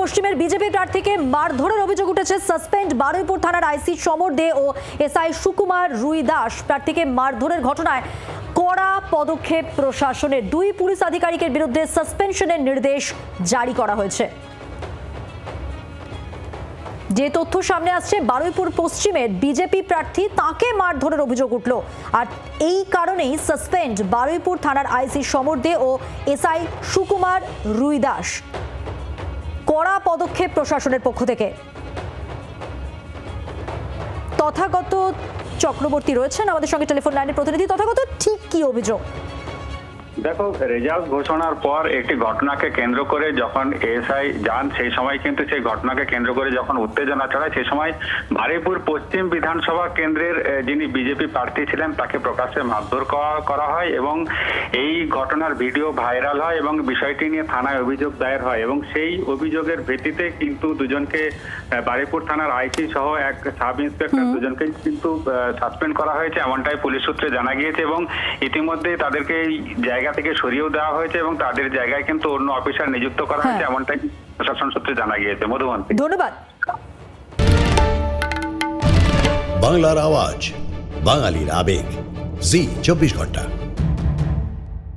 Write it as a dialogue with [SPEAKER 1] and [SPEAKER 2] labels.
[SPEAKER 1] পশ্চিমের বিজেপি প্রার্থীকে মারধরের অভিযোগ উঠেছে। সাসপেন্ড বারুইপুর থানার আইসি সমর দে ও এসআই সুকুমার রুই দাস। প্রার্থীকে মারধরের ঘটনায় কড়া পদক্ষেপ প্রশাসনের। দুই পুলিশ আধিকারিকের বিরুদ্ধে সাসপেনশনের নির্দেশ জারি করা হয়েছে। যে তথ্য সামনে আসছে, বারুইপুর পশ্চিমের বিজেপি প্রার্থী, তাকে মারধরের অভিযোগ উঠল, আর এই কারণেই সাসপেন্ড বারুইপুর থানার আইসি সমর দে ও এসআই সুকুমার রুই দাস। কড়া পদক্ষেপ প্রশাসনের পক্ষ থেকে। তথাগত চক্রবর্তী রয়েছেন আমাদের সঙ্গে টেলিফোন লাইনের প্রতিনিধি। তথাগত, ঠিক কি অভিযোগ?
[SPEAKER 2] দেখো, রেজাল্ট ঘোষণার পর একটি ঘটনাকে কেন্দ্র করে যখন এসআই যান, সেই সময় কিন্তু সেই ঘটনাকে কেন্দ্র করে যখন উত্তেজনা ছড়ায়, সেই সময় বারুইপুর পশ্চিম বিধানসভা কেন্দ্রের যিনি বিজেপি প্রার্থী ছিলেন তাকে প্রকাশ্যে মারধর করা হয় এবং এই ঘটনার ভিডিও ভাইরাল হয় এবং বিষয়টি নিয়ে থানায় অভিযোগ দায়ের হয় এবং সেই অভিযোগের ভিত্তিতে কিন্তু দুজনকে বারুইপুর থানার আইসি সহ এক সাব ইন্সপেক্টর দুজনকে কিন্তু সাসপেন্ড করা হয়েছে, এমনটাই পুলিশ সূত্রে জানা গিয়েছে এবং ইতিমধ্যে তাদেরকে এই জায়গা থেকে সরিয়েও দেওয়া হয়েছে এবং তাদের জায়গায় কিন্তু অন্য অফিসার নিযুক্ত করা হয়েছে, এমনটাই প্রশাসন সূত্রে জানা গিয়েছে। মধুবন্তী,
[SPEAKER 1] ধন্যবাদ।
[SPEAKER 3] বাংলার আওয়াজ, বাঙালির আবেগ, জি 24 ঘন্টা।